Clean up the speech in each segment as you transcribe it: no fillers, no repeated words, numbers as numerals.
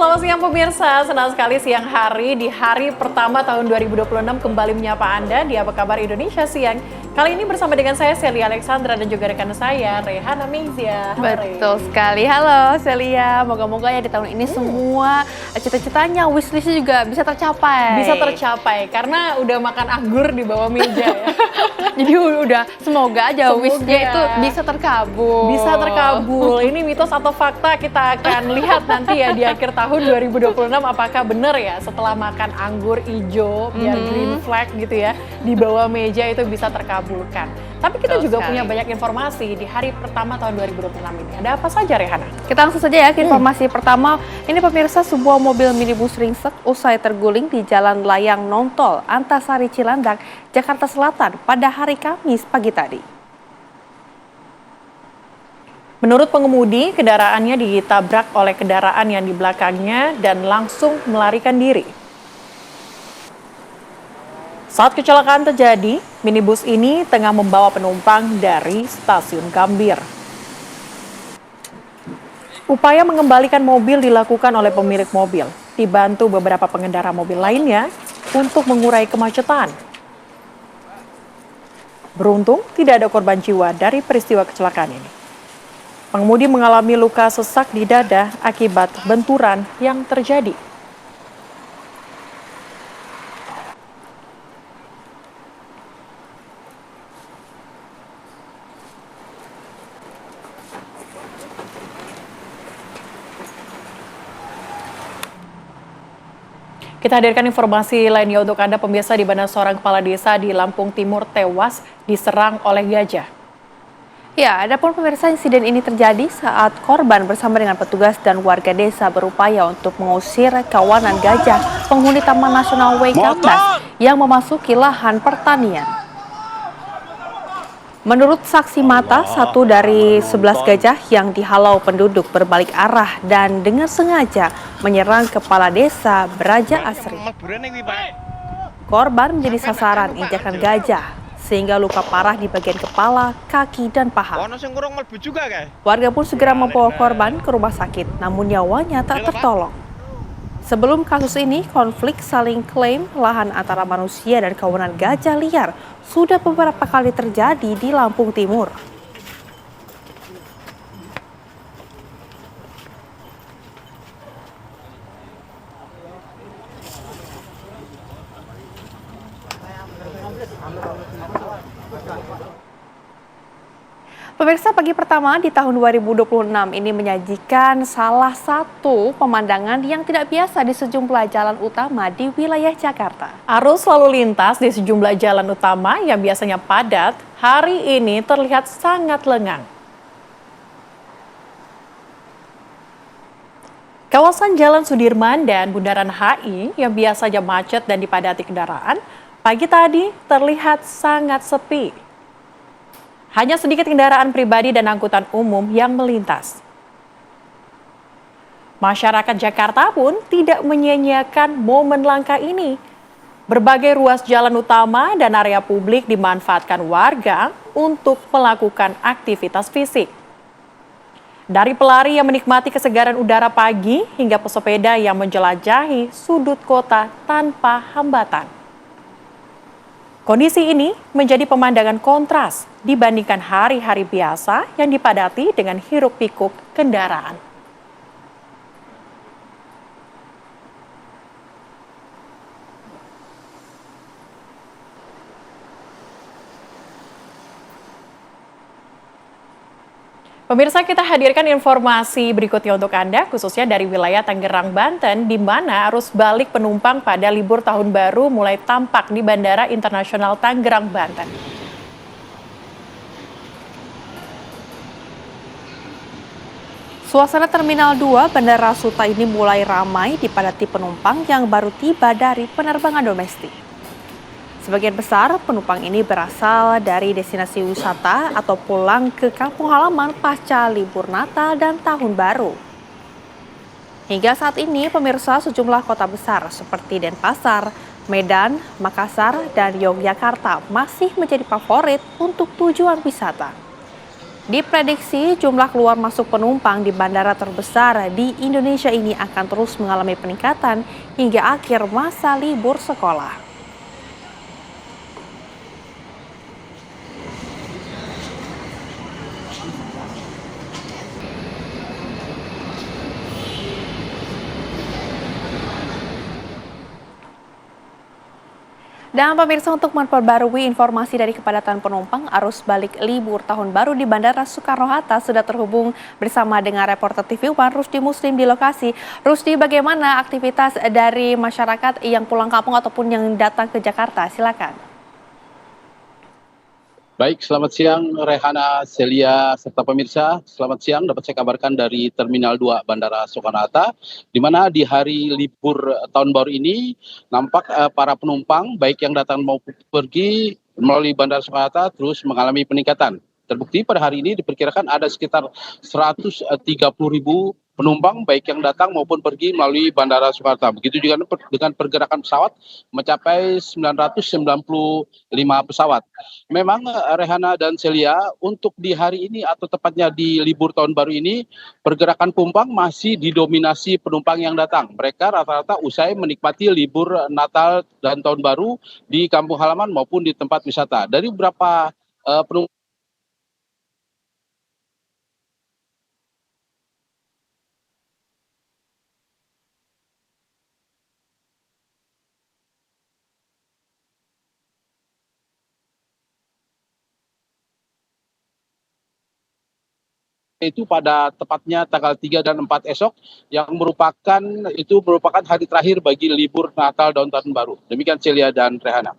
selamat siang pemirsa. Senang sekali siang hari di hari pertama tahun 2026 kembali menyapa Anda di Apa Kabar Indonesia Siang. Kali ini bersama dengan saya, Celia Alexandra, dan juga rekan saya, Rehana Mizia. Betul sekali. Halo Celia, moga-moga ya di tahun ini semua cita-citanya, wishlist juga bisa tercapai. Bisa tercapai, karena udah makan anggur di bawah meja ya. Jadi udah semoga aja wishnya itu bisa terkabul. Bisa terkabul. Ini mitos atau fakta kita akan lihat nanti ya di akhir tahun 2026 apakah benar ya setelah makan anggur hijau biar green flag gitu ya di bawah meja itu bisa terkabulkan. Tapi kita juga punya banyak informasi di hari pertama tahun 2026 ini. Ada apa saja, Rehana? Kita langsung saja ya ke informasi pertama. Ini pemirsa, sebuah mobil minibus ringsek usai terguling di Jalan Layang Nontol, Antasari Cilandak, Jakarta Selatan pada hari Kamis pagi tadi. Menurut pengemudi, kendaraannya ditabrak oleh kendaraan yang di belakangnya dan langsung melarikan diri. Saat kecelakaan terjadi, minibus ini tengah membawa penumpang dari stasiun Gambir. Upaya mengembalikan mobil dilakukan oleh pemilik mobil, dibantu beberapa pengendara mobil lainnya untuk mengurai kemacetan. Beruntung, tidak ada korban jiwa dari peristiwa kecelakaan ini. Pengemudi mengalami luka sesak di dada akibat benturan yang terjadi. Kita hadirkan informasi lainnya untuk Anda pemirsa, di mana seorang kepala desa di Lampung Timur tewas diserang oleh gajah. Ya, adapun pemirsa, insiden ini terjadi saat korban bersama dengan petugas dan warga desa berupaya untuk mengusir kawanan gajah penghuni Taman Nasional Waikatas yang memasuki lahan pertanian. Menurut saksi mata, satu dari 11 gajah yang dihalau penduduk berbalik arah dan dengan sengaja menyerang kepala desa Braja Asri. Korban menjadi sasaran injakan gajah, sehingga luka parah di bagian kepala, kaki, dan paha. Warga pun segera membawa korban ke rumah sakit, namun nyawanya tak tertolong. Sebelum kasus ini, konflik saling klaim lahan antara manusia dan kawanan gajah liar sudah beberapa kali terjadi di Lampung Timur. Pemirsa, pagi pertama di tahun 2026 ini menyajikan salah satu pemandangan yang tidak biasa di sejumlah jalan utama di wilayah Jakarta. Arus lalu lintas di sejumlah jalan utama yang biasanya padat, hari ini terlihat sangat lengang. Kawasan Jalan Sudirman dan Bundaran HI yang biasanya macet dan dipadati kendaraan, pagi tadi terlihat sangat sepi. Hanya sedikit kendaraan pribadi dan angkutan umum yang melintas. Masyarakat Jakarta pun tidak menyia-nyiakan momen langka ini. Berbagai ruas jalan utama dan area publik dimanfaatkan warga untuk melakukan aktivitas fisik. Dari pelari yang menikmati kesegaran udara pagi hingga pesepeda yang menjelajahi sudut kota tanpa hambatan. Kondisi ini menjadi pemandangan kontras dibandingkan hari-hari biasa yang dipadati dengan hiruk-pikuk kendaraan. Pemirsa, kita hadirkan informasi berikutnya untuk Anda, khususnya dari wilayah Tangerang, Banten, di mana arus balik penumpang pada libur tahun baru mulai tampak di Bandara Internasional Tangerang, Banten. Suasana Terminal 2 Bandara Suta ini mulai ramai dipadati penumpang yang baru tiba dari penerbangan domestik. Sebagian besar penumpang ini berasal dari destinasi wisata atau pulang ke kampung halaman pasca libur Natal dan Tahun Baru. Hingga saat ini, pemirsa, sejumlah kota besar seperti Denpasar, Medan, Makassar, dan Yogyakarta masih menjadi favorit untuk tujuan wisata. Diprediksi jumlah keluar masuk penumpang di bandara terbesar di Indonesia ini akan terus mengalami peningkatan hingga akhir masa libur sekolah. Dan pemirsa, untuk memperbarui informasi dari kepadatan penumpang arus balik libur tahun baru di Bandara Soekarno-Hatta sudah terhubung bersama dengan reporter TV One Rusdi Muslim di lokasi. Rusdi, bagaimana aktivitas dari masyarakat yang pulang kampung ataupun yang datang ke Jakarta? Silakan. Baik, selamat siang Rehana, Celia, serta pemirsa. Selamat siang, dapat saya kabarkan dari Terminal 2 Bandara Soekarno-Hatta, di mana di hari libur tahun baru ini nampak para penumpang, baik yang datang maupun pergi melalui Bandara Soekarno-Hatta terus mengalami peningkatan. Terbukti pada hari ini diperkirakan ada sekitar 130.000 penumpang, baik yang datang maupun pergi melalui Bandara Soekarno-Hatta. Begitu juga dengan pergerakan pesawat mencapai 995 pesawat. Memang Rehana dan Celia, untuk di hari ini atau tepatnya di libur tahun baru ini, pergerakan penumpang masih didominasi penumpang yang datang. Mereka rata-rata usai menikmati libur Natal dan Tahun Baru di kampung halaman maupun di tempat wisata. Dari beberapa penumpang itu pada tepatnya tanggal 3 dan 4 esok, yang merupakan hari terakhir bagi libur Natal dan Tahun Baru. Demikian Celia dan Rehana.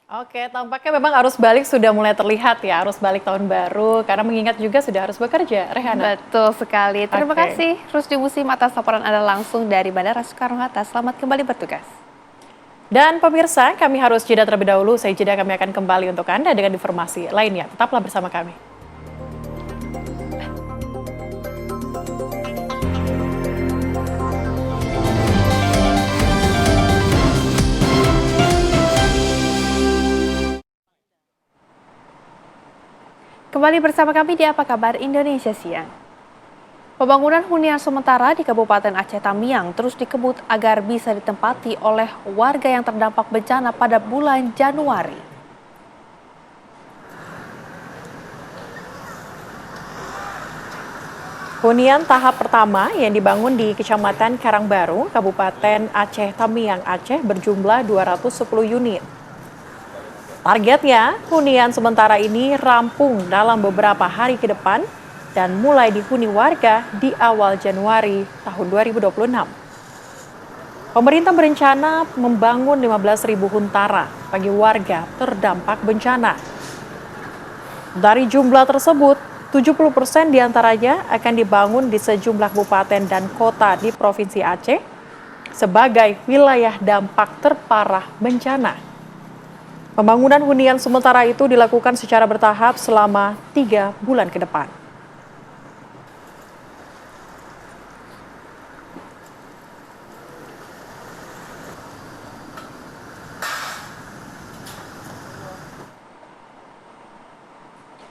Oke, tampaknya memang arus balik sudah mulai terlihat ya, arus balik tahun baru, karena mengingat juga sudah harus bekerja, Rehana. Betul sekali. Terima Oke. kasih Rusdi Muslim atas laporan Anda langsung dari Bandara Soekarno-Hatta. Selamat kembali bertugas. Dan pemirsa, kami harus jeda terlebih dahulu. Usai jeda kami akan kembali untuk Anda dengan informasi lainnya. Tetaplah bersama kami. Kembali bersama kami di Apa Kabar Indonesia Siang. Pembangunan hunian sementara di Kabupaten Aceh Tamiang terus dikebut agar bisa ditempati oleh warga yang terdampak bencana pada bulan Januari. Hunian tahap pertama yang dibangun di Kecamatan Karangbaru, Kabupaten Aceh Tamiang, Aceh berjumlah 210 unit. Targetnya, hunian sementara ini rampung dalam beberapa hari ke depan dan mulai dihuni warga di awal Januari tahun 2026. Pemerintah berencana membangun 15.000 huntara bagi warga terdampak bencana. Dari jumlah tersebut, 70% diantaranya akan dibangun di sejumlah kabupaten dan kota di Provinsi Aceh sebagai wilayah dampak terparah bencana. Pembangunan hunian sementara itu dilakukan secara bertahap selama 3 bulan ke depan.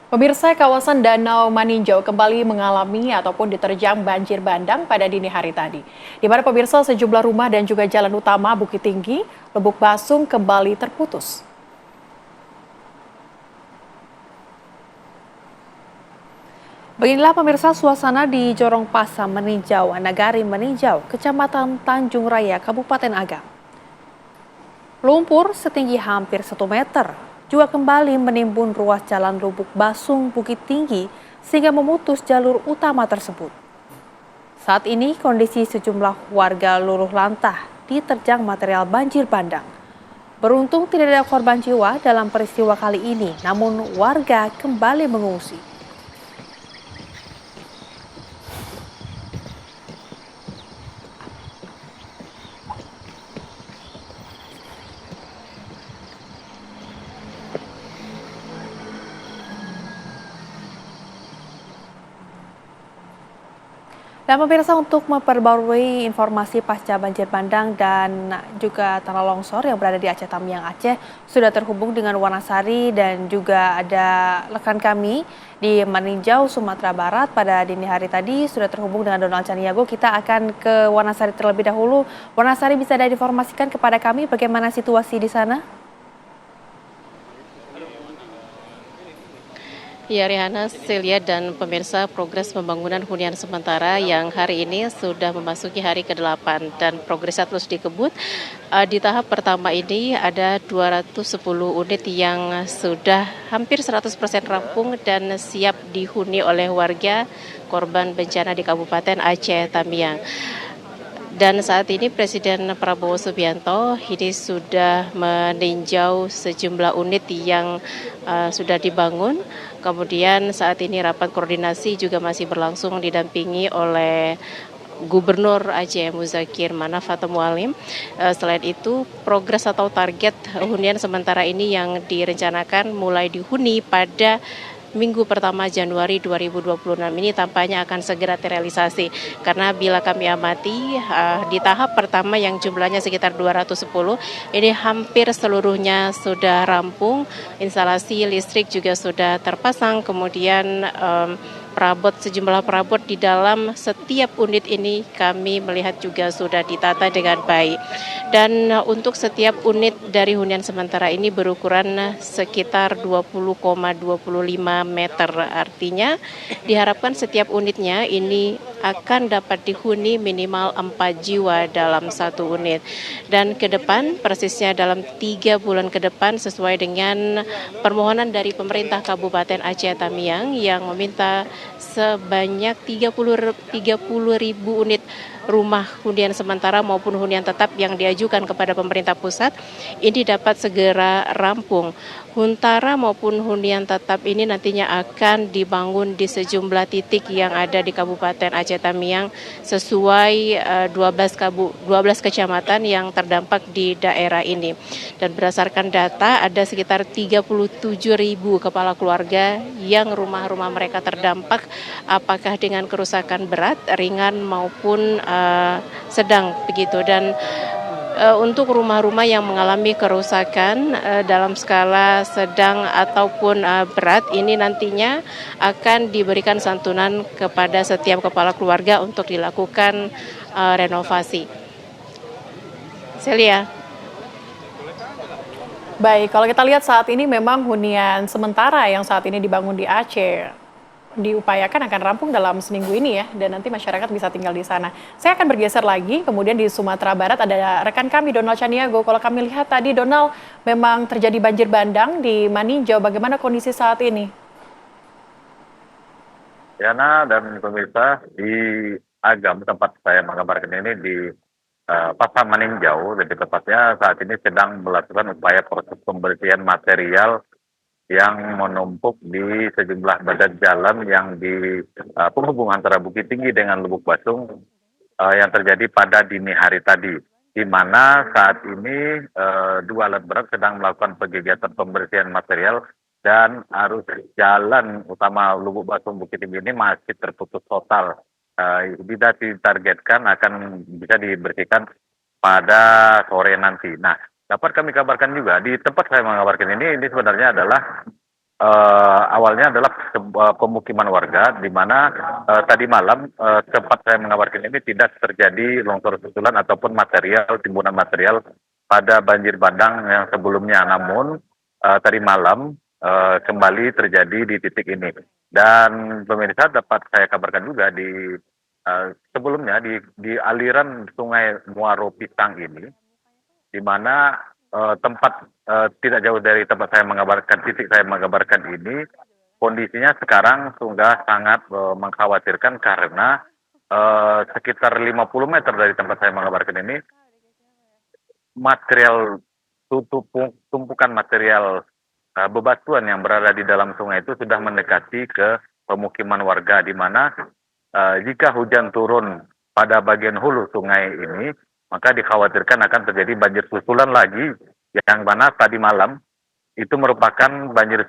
Pemirsa, kawasan Danau Maninjau kembali mengalami ataupun diterjang banjir bandang pada dini hari tadi. Di mana pemirsa, sejumlah rumah dan juga jalan utama Bukit Tinggi, Lubuk Basung kembali terputus. Beginilah pemirsa suasana di Jorong Pasang Meninjau, Nagari Meninjau, Kecamatan Tanjung Raya, Kabupaten Agam. Lumpur setinggi hampir 1 meter juga kembali menimbun ruas jalan Lubuk Basung Bukit Tinggi sehingga memutus jalur utama tersebut. Saat ini kondisi sejumlah warga luluh lantah diterjang material banjir bandang. Beruntung tidak ada korban jiwa dalam peristiwa kali ini, namun warga kembali mengungsi. Dan pemirsa, untuk memperbarui informasi pasca banjir bandang dan juga tanah longsor yang berada di Aceh Tamiang Aceh, sudah terhubung dengan Wanasari dan juga ada rekan kami di Maninjau, Sumatera Barat. Pada dini hari tadi sudah terhubung dengan Donald Caniago. Kita akan ke Wanasari terlebih dahulu. Wanasari, bisa diinformasikan kepada kami bagaimana situasi di sana? Ya, Rihana, Celia dan pemirsa, progres pembangunan hunian sementara yang hari ini sudah memasuki hari ke-8 dan progresnya terus dikebut. Di tahap pertama ini ada 210 unit yang sudah hampir 100% rampung dan siap dihuni oleh warga korban bencana di Kabupaten Aceh Tamiang. Dan saat ini Presiden Prabowo Subianto ini sudah meninjau sejumlah unit yang sudah dibangun. Kemudian saat ini rapat koordinasi juga masih berlangsung didampingi oleh Gubernur Aceh Muzakir Manaf atau Mualim. Selain itu, progres atau target hunian sementara ini yang direncanakan mulai dihuni pada Minggu pertama Januari 2026 ini tampaknya akan segera terrealisasi. Karena bila kami amati di tahap pertama yang jumlahnya sekitar 210, ini hampir seluruhnya sudah rampung, instalasi listrik juga sudah terpasang, kemudian sejumlah perabot di dalam setiap unit ini kami melihat juga sudah ditata dengan baik. Dan untuk setiap unit dari hunian sementara ini berukuran sekitar 20,25 meter. Artinya diharapkan setiap unitnya ini akan dapat dihuni minimal 4 jiwa dalam satu unit. Dan ke depan, persisnya dalam 3 bulan ke depan sesuai dengan permohonan dari pemerintah Kabupaten Aceh Tamiang yang meminta sebanyak 30 ribu unit rumah hunian sementara maupun hunian tetap yang diajukan kepada pemerintah pusat ini dapat segera rampung. Huntara maupun hunian tetap ini nantinya akan dibangun di sejumlah titik yang ada di Kabupaten Aceh Tamiang sesuai 12 kecamatan yang terdampak di daerah ini. Dan berdasarkan data ada sekitar 37 ribu kepala keluarga yang rumah-rumah mereka terdampak apakah dengan kerusakan berat, ringan maupun sedang begitu. Dan untuk rumah-rumah yang mengalami kerusakan dalam skala sedang ataupun berat ini nantinya akan diberikan santunan kepada setiap kepala keluarga untuk dilakukan renovasi. Celia. Baik, kalau kita lihat saat ini memang hunian sementara yang saat ini dibangun di Aceh diupayakan akan rampung dalam seminggu ini ya, dan nanti masyarakat bisa tinggal di sana. Saya akan bergeser lagi, kemudian di Sumatera Barat ada rekan kami Donald Caniago. Kalau kami lihat tadi Donald, memang terjadi banjir bandang di Maninjau. Bagaimana kondisi saat ini? Yana dan pemirsa, di Agam tempat saya mengabarkan ini di Pasar Maninjau, lebih tepatnya saat ini sedang melakukan upaya proses pembersihan material yang menumpuk di sejumlah badan jalan yang di penghubung antara Bukit Tinggi dengan Lubuk Basung yang terjadi pada dini hari tadi, di mana saat ini dua alat berat sedang melakukan kegiatan pembersihan material dan arus jalan utama Lubuk Basung Bukit Tinggi ini masih terputus total. Tidak ditargetkan akan bisa dibersihkan pada sore nanti. Nah, dapat kami kabarkan juga di tempat saya mengabarkan ini sebenarnya adalah awalnya adalah sebuah pemukiman warga di mana tadi malam tempat saya mengabarkan ini tidak terjadi longsor susulan ataupun timbunan material pada banjir bandang yang sebelumnya. Namun tadi malam kembali terjadi di titik ini. Dan pemirsa dapat saya kabarkan juga di sebelumnya di aliran Sungai Muaro Pisang ini, di mana tempat tidak jauh dari tempat titik saya mengabarkan ini, kondisinya sekarang sudah sangat mengkhawatirkan karena sekitar 50 meter dari tempat saya mengabarkan ini, material tumpukan material bebatuan yang berada di dalam sungai itu sudah mendekati ke pemukiman warga, di mana jika hujan turun pada bagian hulu sungai ini, maka dikhawatirkan akan terjadi banjir susulan lagi, yang mana tadi malam itu merupakan banjir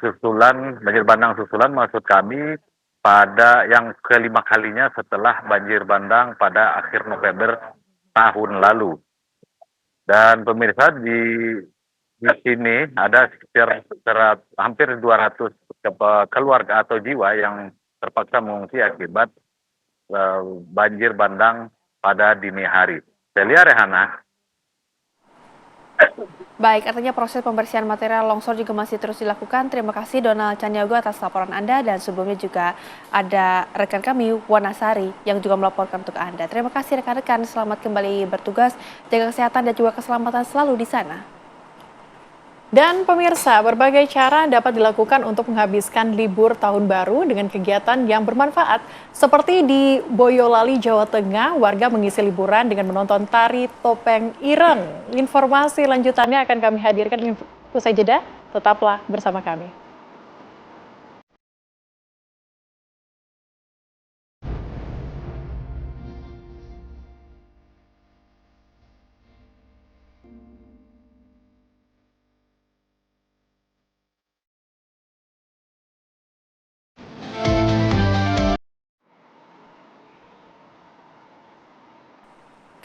bandang susulan maksud kami pada yang kelima kalinya setelah banjir bandang pada akhir November tahun lalu. Dan pemirsa di sini ada sekitar hampir 200 keluarga atau jiwa yang terpaksa mengungsi akibat banjir bandang pada dini hari. Celia, Rehana. Baik, artinya proses pembersihan material longsor juga masih terus dilakukan. Terima kasih Donald Caniago atas laporan Anda, dan sebelumnya juga ada rekan kami Wanasari yang juga melaporkan untuk Anda. Terima kasih rekan-rekan, selamat kembali bertugas, jaga kesehatan dan juga keselamatan selalu di sana. Dan pemirsa, berbagai cara dapat dilakukan untuk menghabiskan libur tahun baru dengan kegiatan yang bermanfaat. Seperti di Boyolali, Jawa Tengah, warga mengisi liburan dengan menonton tari topeng ireng. Informasi lanjutannya akan kami hadirkan usai jeda. Tetaplah bersama kami.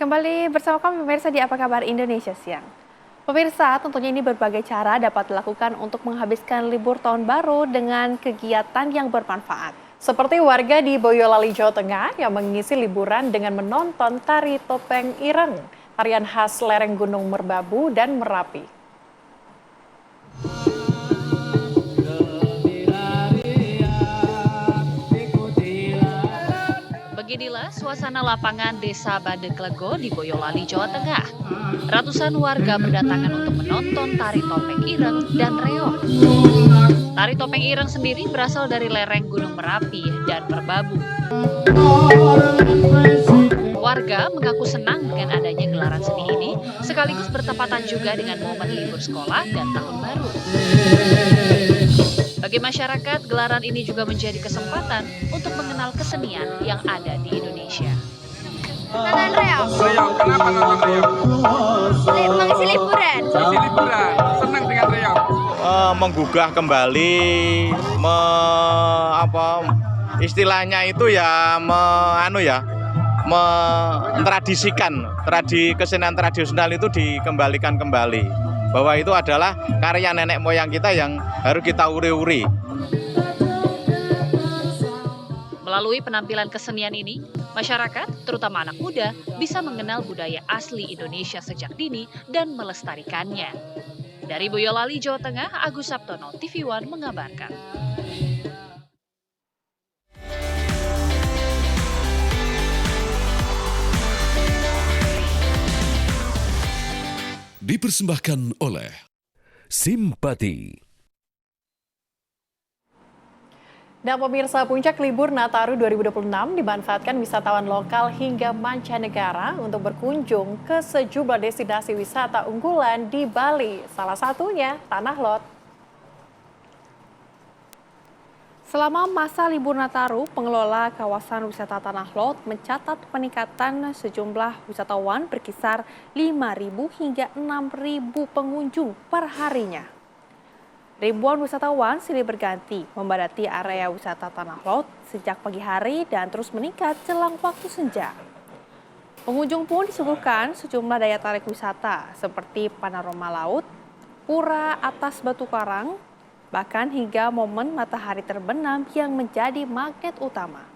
Kembali bersama kami pemirsa di Apa Kabar Indonesia Siang. Pemirsa, tentunya ini berbagai cara dapat dilakukan untuk menghabiskan libur tahun baru dengan kegiatan yang bermanfaat. Seperti warga di Boyolali, Jawa Tengah yang mengisi liburan dengan menonton tari topeng ireng, tarian khas lereng Gunung Merbabu dan Merapi. Beginilah suasana lapangan Desa Badeklego di Boyolali, Jawa Tengah. Ratusan warga berdatangan untuk menonton tari topeng ireng dan reog. Tari topeng ireng sendiri berasal dari lereng Gunung Merapi dan Merbabu. Warga mengaku senang dengan adanya gelaran seni ini, sekaligus bertepatan juga dengan momen libur sekolah dan tahun baru. Bagi masyarakat, gelaran ini juga menjadi kesempatan untuk mengenal kesenian yang ada di Indonesia. Nonton reog. Reog, kenapa nonton reog? Mengisi liburan. Mengisi liburan, senang dengan reog. Menggugah kembali, istilahnya itu ya, mentradisikan kesenian tradisional itu dikembalikan kembali. Bahwa itu adalah karya nenek moyang kita yang harus kita uri-uri. Melalui penampilan kesenian ini, masyarakat, terutama anak muda, bisa mengenal budaya asli Indonesia sejak dini dan melestarikannya. Dari Boyolali, Jawa Tengah, Agus Saptono, TV One mengabarkan. Dipersembahkan oleh Simpati. Dan pemirsa, puncak libur Nataru 2026 dimanfaatkan wisatawan lokal hingga mancanegara untuk berkunjung ke sejumlah destinasi wisata unggulan di Bali. Salah satunya Tanah Lot. Selama masa libur Nataru, pengelola kawasan wisata Tanah Lot mencatat peningkatan sejumlah wisatawan berkisar 5.000 hingga 6.000 pengunjung per harinya. Ribuan wisatawan silih berganti membadati area wisata Tanah Lot sejak pagi hari dan terus meningkat jelang waktu senja. Pengunjung pun disuguhkan sejumlah daya tarik wisata seperti panorama laut, pura atas batu karang, bahkan hingga momen matahari terbenam yang menjadi magnet utama.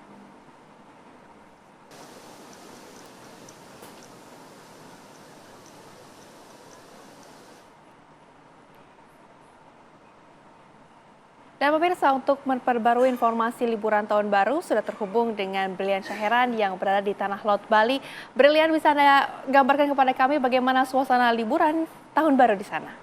Dan pemirsa, untuk memperbarui informasi liburan tahun baru sudah terhubung dengan Brilian Syaheran yang berada di Tanah Lot, Bali. Brilian, bisa Anda gambarkan kepada kami bagaimana suasana liburan tahun baru di sana?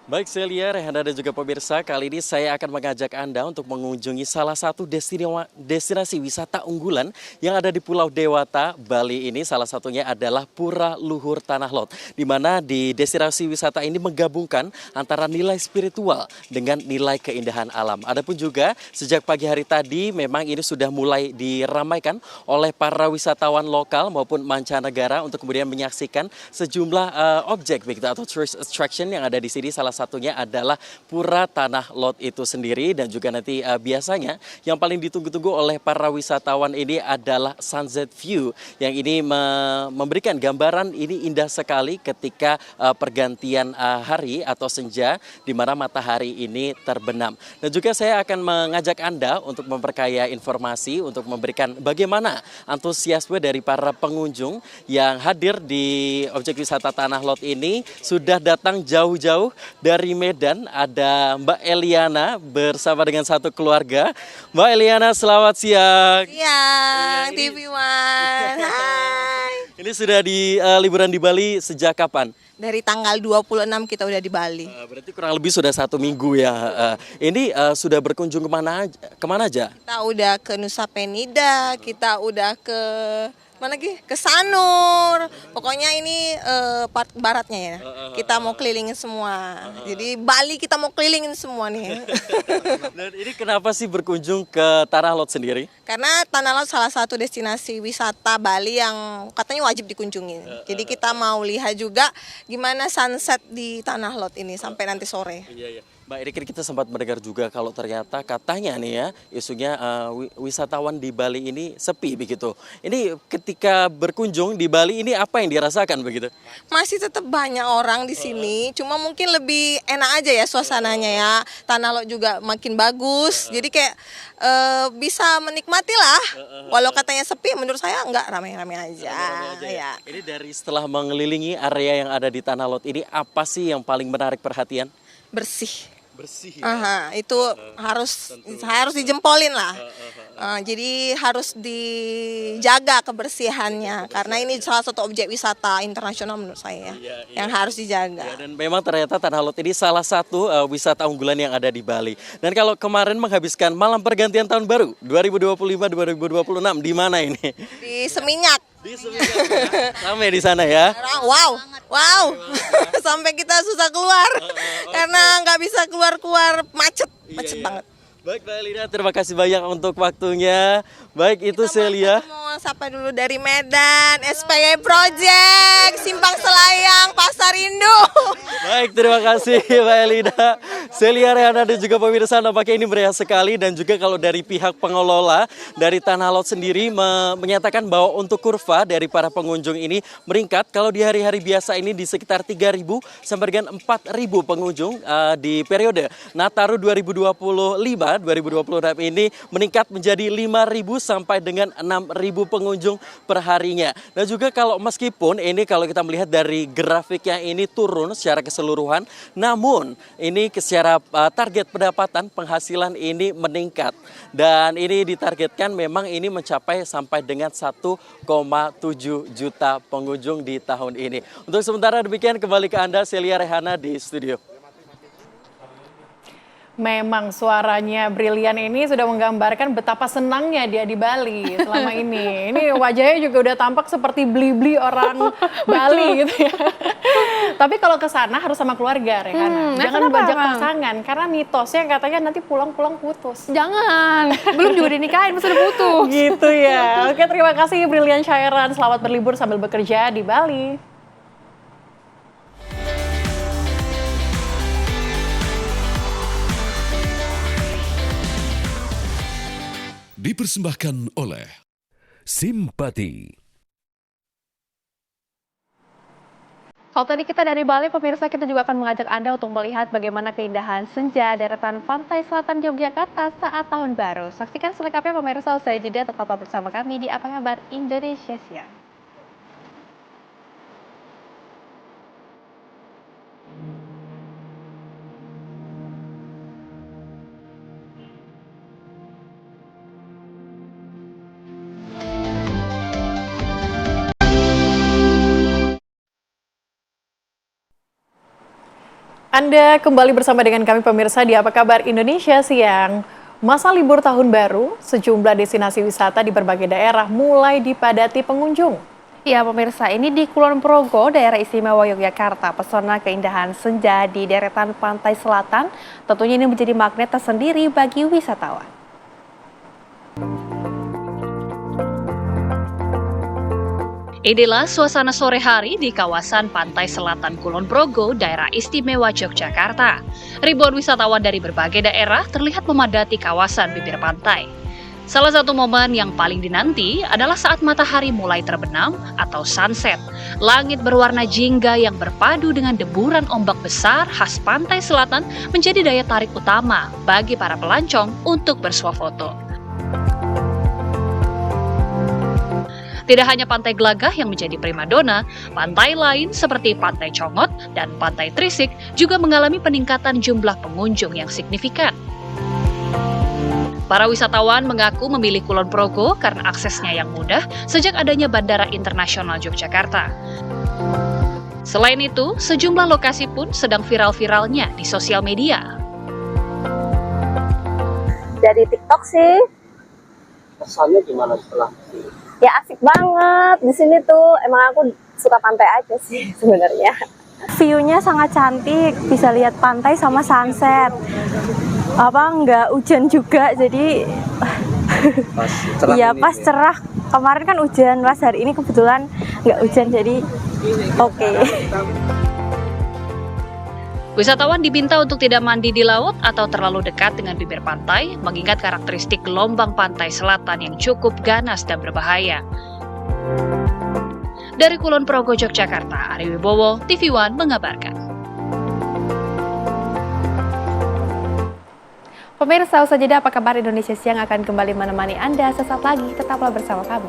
Baik Celia, Rehana dan juga pemirsa, kali ini saya akan mengajak Anda untuk mengunjungi salah satu destinasi wisata unggulan yang ada di Pulau Dewata, Bali ini. Salah satunya adalah Pura Luhur Tanah Lot, di mana di destinasi wisata ini menggabungkan antara nilai spiritual dengan nilai keindahan alam. Adapun juga sejak pagi hari tadi memang ini sudah mulai diramaikan oleh para wisatawan lokal maupun mancanegara untuk kemudian menyaksikan sejumlah objek begitu atau tourist attraction yang ada di sini. Salah salah satunya adalah Pura Tanah Lot itu sendiri, dan juga nanti biasanya yang paling ditunggu-tunggu oleh para wisatawan ini adalah sunset view, yang ini memberikan gambaran ini indah sekali ketika pergantian hari atau senja di mana matahari ini terbenam. Dan juga saya akan mengajak Anda untuk memperkaya informasi, untuk memberikan bagaimana antusiasme dari para pengunjung yang hadir di objek wisata Tanah Lot ini. Sudah datang jauh-jauh dari Medan, ada Mbak Eliana bersama dengan satu keluarga. Mbak Eliana, selamat siang. Siang, TV One. Hai. Ini sudah di liburan di Bali sejak kapan? Dari tanggal 26 kita udah di Bali. Berarti kurang lebih sudah 1 minggu ya. Ini sudah berkunjung kemana aja? Kita udah ke Nusa Penida, kita udah ke mana lagi? Ke Sanur. Pokoknya ini part baratnya ya. Kita mau kelilingin semua. Jadi Bali kita mau kelilingin semua nih. Dan ini kenapa sih berkunjung ke Tanah Lot sendiri? Karena Tanah Lot salah satu destinasi wisata Bali yang katanya wajib dikunjungi. Jadi kita mau lihat juga gimana sunset di Tanah Lot ini sampai nanti sore. Iya. Mbak Eri, kita sempat mendengar juga kalau ternyata katanya nih ya, isunya wisatawan di Bali ini sepi begitu. Ini ketika berkunjung di Bali ini apa yang dirasakan begitu? Masih tetap banyak orang di sini, cuma mungkin lebih enak aja ya suasananya ya. Tanah Lot juga makin bagus, jadi kayak bisa menikmati lah. Walau katanya sepi, menurut saya enggak, ramai-ramai aja. Ya. Ini dari setelah mengelilingi area yang ada di Tanah Lot ini, apa sih yang paling menarik perhatian? Bersih. Bersih. Itu harus dijempolin lah. Jadi harus dijaga kebersihannya karena ini salah satu objek wisata internasional menurut saya yang harus dijaga. Dan memang ternyata Tanah Lot ini salah satu wisata unggulan yang ada di Bali. Dan kalau kemarin menghabiskan malam pergantian tahun baru 2025-2026 di mana ini? Di Seminyak. Di Seminyak. Ramai di sana ya. Wow. Sampai kita susah keluar karena nggak bisa keluar macet banget. Baik Mbak Elina, terima kasih banyak untuk waktunya. Baik, itu Celia. Mau sapa dulu dari Medan, SPY Project, Simpang Selayang, Pasar Indo. Baik, terima kasih Mbak Elina. Celia, Rehana, dan juga pemirsa, nampaknya ini meriah sekali. Dan juga kalau dari pihak pengelola dari Tanah Lot sendiri menyatakan bahwa untuk kurva dari para pengunjung ini meningkat. Kalau di hari-hari biasa ini di sekitar 3.000 sampai dengan 4.000 pengunjung di periode Nataru 2026 ini meningkat menjadi 5.000 sampai dengan 6.000 pengunjung per harinya. Dan juga kalau meskipun ini kalau kita melihat dari grafiknya ini turun secara keseluruhan, namun ini secara target pendapatan penghasilan ini meningkat. Dan ini ditargetkan memang ini mencapai sampai dengan 1,7 juta pengunjung di tahun ini. Untuk sementara demikian, kembali ke Anda Celia, Rehana di studio. Memang suaranya brilian ini sudah menggambarkan betapa senangnya dia di Bali selama ini. Ini wajahnya juga udah tampak seperti beli-beli orang Bali gitu ya. Tapi kalau ke sana harus sama keluarga, Rehana. Jangan bajak pasangan karena mitosnya katanya nanti pulang-pulang putus. Jangan, belum juga dinikahin, masa udah putus. Gitu ya. Oke, terima kasih Brilian Syairan. Selamat berlibur sambil bekerja di Bali. Dipersembahkan oleh Simpati. Kalau tadi kita dari Bali, pemirsa, kita juga akan mengajak Anda untuk melihat bagaimana keindahan senja deretan pantai selatan Yogyakarta saat tahun baru. Saksikan selengkapnya pemirsa usai jeda, tetaplah bersama kami di Apa Kabar Indonesia Siang. Anda kembali bersama dengan kami pemirsa di Apa Kabar Indonesia Siang. Masa libur tahun baru, sejumlah destinasi wisata di berbagai daerah mulai dipadati pengunjung. Ya pemirsa, ini di Kulon Progo, daerah istimewa Yogyakarta, pesona keindahan senja di deretan pantai selatan tentunya ini menjadi magnet tersendiri bagi wisatawan. Inilah suasana sore hari di kawasan Pantai Selatan Kulon Progo, Daerah Istimewa Yogyakarta. Ribuan wisatawan dari berbagai daerah terlihat memadati kawasan bibir pantai. Salah satu momen yang paling dinanti adalah saat matahari mulai terbenam atau sunset. Langit berwarna jingga yang berpadu dengan deburan ombak besar khas pantai selatan menjadi daya tarik utama bagi para pelancong untuk bersuah foto. Tidak hanya Pantai Glagah yang menjadi primadona, pantai lain seperti Pantai Congot dan Pantai Trisik juga mengalami peningkatan jumlah pengunjung yang signifikan. Para wisatawan mengaku memilih Kulon Progo karena aksesnya yang mudah sejak adanya Bandara Internasional Yogyakarta. Selain itu, sejumlah lokasi pun sedang viral-viralnya di sosial media. Dari TikTok sih. Kesannya gimana setelah? Ya asik banget di sini tuh. Emang aku suka pantai aja sih sebenarnya. View-nya sangat cantik, bisa lihat pantai sama sunset. Nggak hujan juga, jadi iya pas cerah. Kemarin kan hujan, pas hari ini kebetulan nggak hujan, jadi oke. Wisatawan diminta untuk tidak mandi di laut atau terlalu dekat dengan bibir pantai, mengingat karakteristik gelombang pantai selatan yang cukup ganas dan berbahaya. Dari Kulon Progo, Yogyakarta, Ari Wibowo, TV One mengabarkan. Pemirsa, usai jeda apa kabar Indonesia Siang akan kembali menemani Anda sesaat lagi. Tetaplah bersama kami.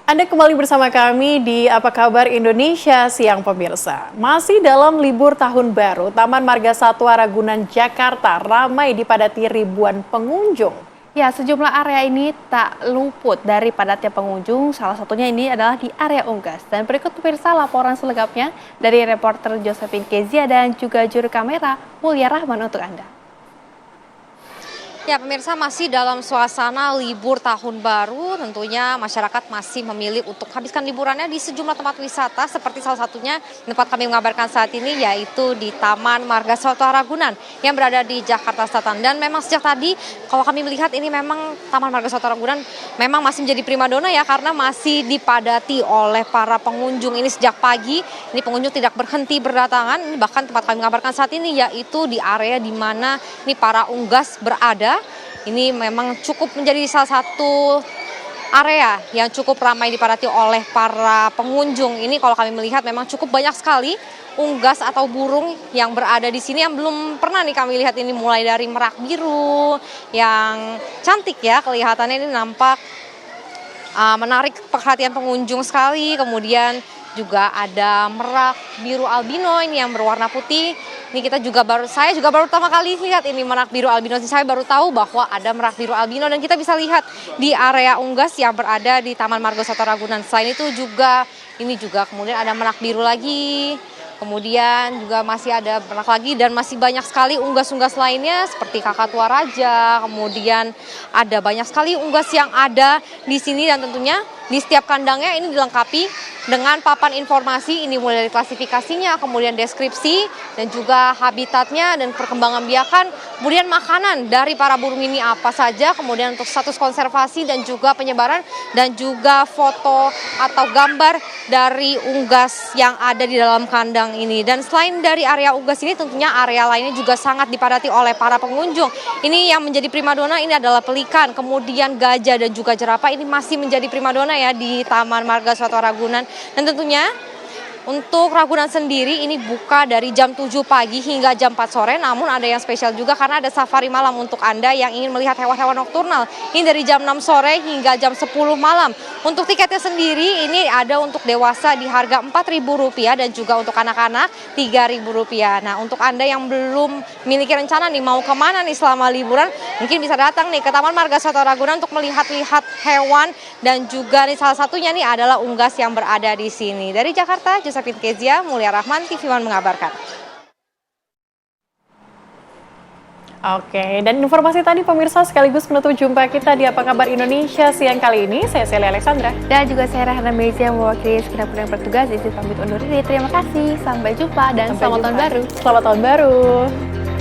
Anda kembali bersama kami di Apa Kabar Indonesia Siang pemirsa. Masih dalam libur tahun baru, Taman Marga Satwa Ragunan Jakarta ramai dipadati ribuan pengunjung. Ya, sejumlah area ini tak luput dari padatnya pengunjung, salah satunya ini adalah di area Unggas. Dan berikut pemirsa laporan selengkapnya dari reporter Josephine Kezia dan juga juru kamera Mulia Rahman untuk Anda. Ya pemirsa, masih dalam suasana libur tahun baru, tentunya masyarakat masih memilih untuk habiskan liburannya di sejumlah tempat wisata, seperti salah satunya tempat kami mengabarkan saat ini yaitu di Taman Marga Satwa Ragunan yang berada di Jakarta Selatan. Dan memang sejak tadi kalau kami melihat ini memang Taman Marga Satwa Ragunan memang masih menjadi primadona ya, karena masih dipadati oleh para pengunjung ini sejak pagi. Ini pengunjung tidak berhenti berdatangan, ini bahkan tempat kami mengabarkan saat ini yaitu di area di mana ini para unggas berada. Ini memang cukup menjadi salah satu area yang cukup ramai dipadati oleh para pengunjung. Ini kalau kami melihat memang cukup banyak sekali unggas atau burung yang berada di sini yang belum pernah nih kami lihat. Ini mulai dari merak biru yang cantik ya, kelihatannya ini nampak menarik perhatian pengunjung sekali. Kemudian juga ada merak biru albino ini yang berwarna putih. Ini saya juga baru pertama kali lihat ini merak biru albino. Saya baru tahu bahwa ada merak biru albino dan kita bisa lihat di area unggas yang berada di Taman Marga Satwa Ragunan. Selain itu juga kemudian ada merak biru lagi. Kemudian juga masih ada merak lagi dan masih banyak sekali unggas-unggas lainnya seperti kakatua raja. Kemudian ada banyak sekali unggas yang ada di sini dan tentunya di setiap kandangnya ini dilengkapi dengan papan informasi, ini mulai dari klasifikasinya, kemudian deskripsi, dan juga habitatnya dan perkembangan biakan, kemudian makanan dari para burung ini apa saja, kemudian untuk status konservasi dan juga penyebaran, dan juga foto atau gambar dari unggas yang ada di dalam kandang ini. Dan selain dari area unggas ini, tentunya area lainnya juga sangat dipadati oleh para pengunjung. Ini yang menjadi primadona ini adalah pelikan, kemudian gajah dan juga jerapah ini masih menjadi primadona ya di Taman Marga Satwa Ragunan. Dan tentunya untuk Ragunan sendiri ini buka dari jam 7 pagi hingga jam 4 sore, namun ada yang spesial juga karena ada safari malam untuk Anda yang ingin melihat hewan-hewan nokturnal. Ini dari jam 6 sore hingga jam 10 malam. Untuk tiketnya sendiri ini ada untuk dewasa di harga Rp4.000 dan juga untuk anak-anak Rp3.000. Nah, untuk Anda yang belum memiliki rencana nih mau kemana nih selama liburan, mungkin bisa datang nih ke Taman Marga Satwa Ragunan untuk melihat-lihat hewan dan juga nih salah satunya nih adalah unggas yang berada di sini. Dari Jakarta, Josephine Kezia, Mulia Rahman, TV One mengabarkan. Oke, dan informasi tadi pemirsa sekaligus menutup jumpa kita di Apa Kabar Indonesia siang kali ini. Saya Celia Alexandra. Dan juga saya Rahana Mezia mewakili segenap yang bertugas. Izin pamit undur diri. Terima kasih. Sampai jumpa dan selamat tahun baru. Selamat tahun baru.